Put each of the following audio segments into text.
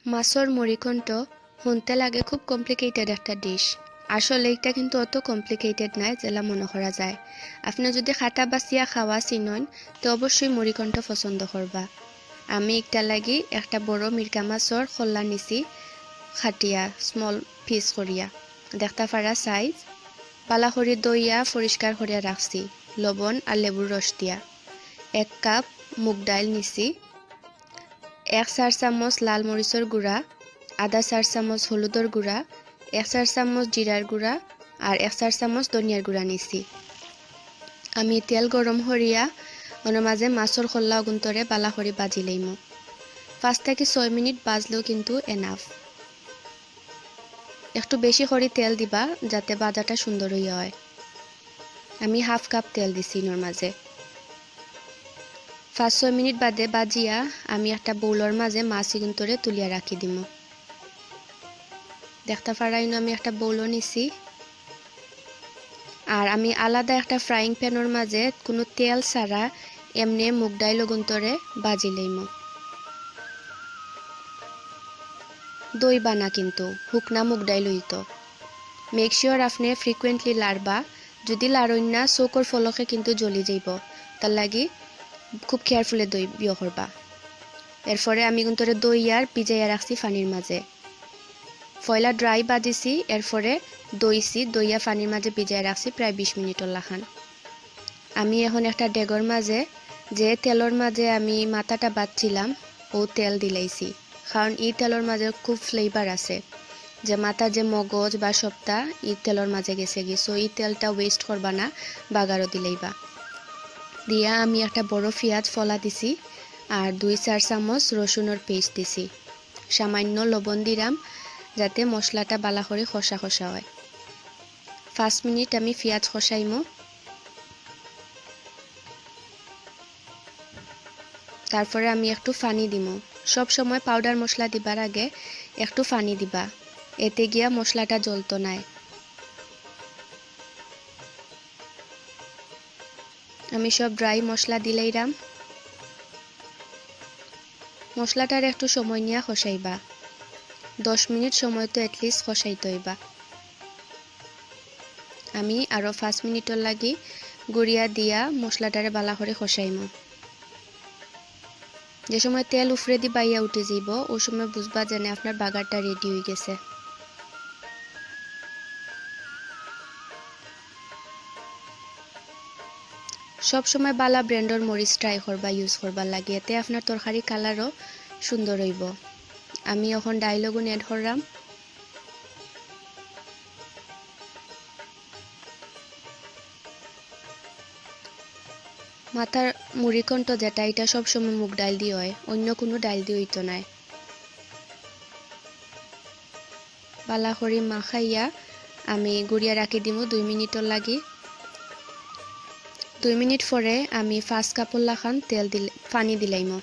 মাছর মুড়িঘণ্ট শুনতে লাগে খুব কমপ্লিকেটেড একটা ডিশ। আসলে এটা কিন্তু অত কমপ্লিকেটেড নাই যেটা মনে করা যায়। আপনি যদি খাটা বাছিয়া খাওয়া চিনন তো অবশ্যই মুড়িঘণ্ট পছন্দ করবা। আমি একটা লাগি একটা বড় মিরকা মাছর খোলা নিছি খাটিয়া স্মল পিস করিয়া দেখতে পারা সাইজ পালা করে দইয়া পরিষ্কার করিয়া রাখছি লবণ আর লেবুর রস দিয়া। 1 কাপ মুগ ডাল নিছি, 1 চার চামচ লাল মরিচর গুঁড়া, আধা চার চামচ হলুদর গুঁড়া, 1 চার চামচ জিরার গুঁড়া আর 1 চার চামচ ধনিয়ার গুঁড়া নিছি। আমি তেল গরম করিয়া ওনার মাঝে মাছর খোল্লা অগুন্তরে বালা করে বাজি লইমু। 5 থেকে 6 মিনিট বাজলেও কিন্তু এনাফ। একটু বেশি করে তেল দিবা যাতে বাজাটা সুন্দর হইয়া হয়। আমি 1/2 কাপ তেল দিছি ওনার মাঝে। 5-6 মিনিট বাদে বাজিয়া আমি একটা বউলর মাঝে মাছ গুন্তরে তুলিয়া রাখি দিমু। দেখতে পারাইনো আমি একটা বউলও নিছি। আর আমি আলাদা একটা ফ্রাইং প্যানের মাঝে কোনো তেল ছাড়া এমনি মুগ ডাইল গুন্তরে বাজি লইমু। দই বানা কিন্তু হুকনা মুগ ডাইল হইতো। মেক শিওর আপনি ফ্রিকুয়েন্টলি লাড়বা, যদি লাড়ইন না চৌকর ফলকে কিন্তু জ্বলি যাইব, তার লাগি খুব কেয়ারফুলি দই বিয় করবা। এরপরে আমি গুন্তরে দই আর ভিজাইয়া রাখছি পানির মাঝে। ফয়লা ড্রাই বাজিছি, এরপরে দইছি, দইয়া পানির মাঝে ভিজাইয়া রাখছি প্রায় 20 মিনিটর লাখান। আমি এখন একটা ডেগর মাঝে যে তেলর মাঝে আমি মাথাটা বাচ্ছিলাম ও তেল দিলাইছি, কারণ এই তেলর মাঝে খুব ফ্লেভার আছে, যে মাথা যে মগজ বা সপ্তা এই তেলর মাঝে গেছে গি। সো এই তেলটা ওয়েস্ট করবা না, বাগারও দিলেইবা। দিয়া আমি একটা বড় পেঁয়াজ ফলা দিছি আর 2-4 চামচ রসুনের পেস্ট দিছি। সামান্য লবণ দিলাম যাতে মশলাটা বালা করে খসা খসা হয়। 5 মিনিট আমি পেঁয়াজ খসাইমো। তারপরে আমি একটু পানি দিমু। সব সময় পাউডার মশলা দিবার আগে একটু পানি দিবা, এতে গিয়া মশলাটা জ্বলতো নাই। আমি সব ড্রাই মশলা দিলাইরাম। মশলাটার একটু সময় নিয়ে খসাইবা, 10 মিনিট সময় তো এটলিস্ট খসাইতে হইবা। আমি আরো 5 মিনিটর লাগি গুড়িয়া দিয়া মশলাটারে বালা করে খসাইমু। যে সময় তেল উফরে দি বাইয়া উঠে যাইব ওই সময় বুঝবা যেন আপনার বাগারটা রেডি হয়ে গেছে। সব সময় বালা ব্র্যান্ডর মরিচ ট্রাই করবা, ইউজ করবার লাগে, এতে আপনার তরকারি কালারও সুন্দর হইব। আমি এখন ডাইলগুন এড করলাম। মাথার মুড়িঘণ্ট যেটা, এটা সবসময় মুগ ডাল দিয়ে হয়, অন্য কোনো ডাল দিয়ে হইতো নাই। বালা করি মাখাইয়া আমি গুড়িয়া রাখি দিমু 2 মিনিটর লাগি। 2 মিনিট পরে আমি 5 কাপর লাখান তেল দিলে পানি দিলাইমু,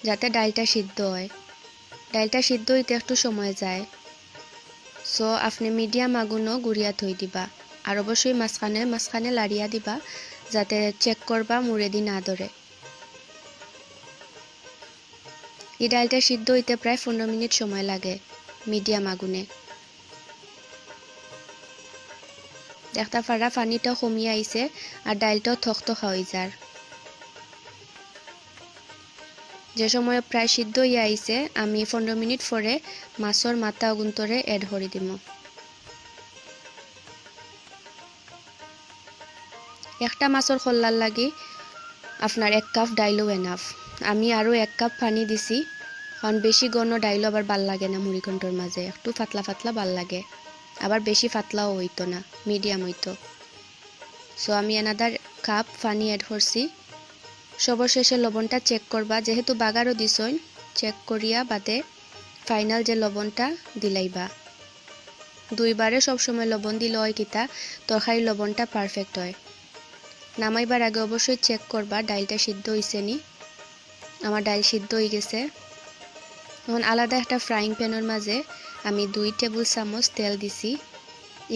যাতে ডালটা সিদ্ধ হয়। ডালটা সিদ্ধ হইতে একটু সময় যায়, সো আপনি মিডিয়াম আগুনও গুড়িয়া থই দিবা। আর অবশ্যই মাঝখানে লাড়িয়া দিবা, যাতে চেক করবা মুড়ে দি না ধরে। এই ডালটা সিদ্ধ হইতে প্রায় 15 মিনিট সময় লাগে মিডিয়াম আগুনে। দেখতে পারা পানিটাও কমিয়ে আইছে আর ডালটাও থকথকা হয়ে যার। যে সময় প্রায় সিদ্ধ হইয়া আইছে আমি 15 মিনিট পরে মাছর মাথা অগুন্তরে এড করে দিমু। একটা মাছর খোল্লার লাগি আপনার 1 কাপ ডাইলও এনাফ। আমি আরও 1 কাপ পানি দিছি, কারণ বেশি ঘন ডাইলও আবার ভাল লাগে না মুড়িঘণ্টর মাঝে, একটু পাতলা পাতলা ভাল লাগে, আবার বেশি পাতলাও হইতো না, মিডিয়াম হইতো। সো আমি এনাদার কাপ পানি এড করছি। সর্বশেষে লবণটা চেক করবা, যেহেতু বাগারও দিছইন, চেক করিয়া বাদে ফাইনাল যে লবণটা দিলাইবা। 2 বারে সবসময় লবণ দিলে হয় কিতা তরকারি লবণটা পারফেক্ট হয়। নামাইবার আগে অবশ্যই চেক করবা ডালটা সিদ্ধ হইছে নি। আমার ডাল সিদ্ধ হয়ে গেছে। এখন আলাদা একটা ফ্রাইং প্যানের মাঝে আমি 2 টেবিল চামচ তেল দিছি,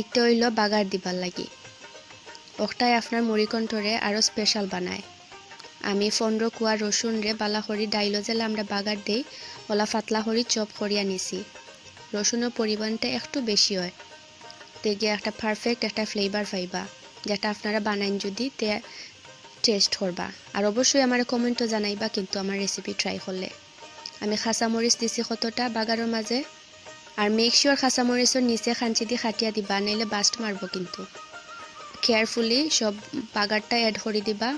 একটু হইল বাগার দিবার লাগি। ওটাই আপনার মুড়িঘণ্টরে আরও স্পেশাল বানায়। আমি 15 কুয়া রসুন রে বালা করি ডাইলো জেলা আমরা বাগার দেই ওলা ফাতলা করি চপ করিয়া নিছি। রসুনের পরিমাণটা একটু বেশি হয়, দেখে একটা পারফেক্ট একটা ফ্লেভার পাইবা, যেটা আপনারা বানাইন যদি টেস্ট করবা। আর অবশ্যই আমার কমেন্টও জানাইবা কিন্তু আমার রেসিপি ট্রাই করলে। আমি খাসামরিচ দিছি কতটা বাগারের মাঝে, আর মেক শিওর খাসামরিচের নিচে খাঞ্চি দিয়ে খাটিয়া দিবা, নাইলে বাস্ট মারবো কিন্তু। কেয়ারফুলি সব বাগারটা অ্যাড করে দিবা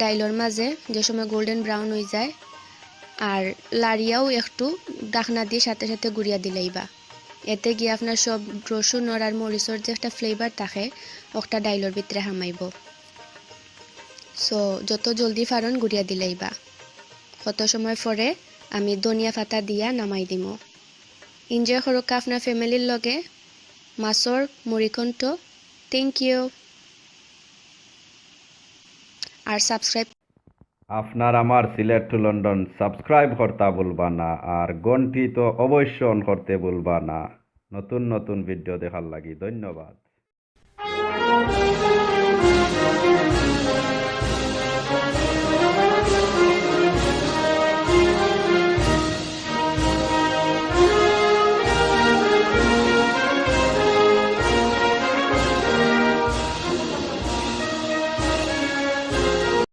ডাইলর মাঝে, যে সময় গোল্ডেন ব্রাউন হয়ে যায়। আর লাড়িয়াও একটু ডাকনা দিয়ে সাথে সাথে গুড়িয়া দিলেইবা, এতে গিয়ে আপনার সব রসুন আর মরিচর যে একটা ফ্লেভার থাকে ওটা ডাইলর ভিতরে হামাইব। সো যত জলদি ফারন গুড়িয়া দিলেইবা। কত সময় পরে আমি ধনিয়া পাতা দিয়া নামাই দিম। এনজয় করুক আপনার ফ্যামিলির লগে মাছর মুড়িকণ্ঠ। Thank you. আর সাবস্ক্রাইব আপনার আমার সিলেট টু লন্ডন সাবস্ক্রাইব করতে ভুলবা না, আর ঘন্টি তো অবশ্য অন করতে ভুলবা না নতুন নতুন ভিডিও দেখার লাগি। ধন্যবাদ।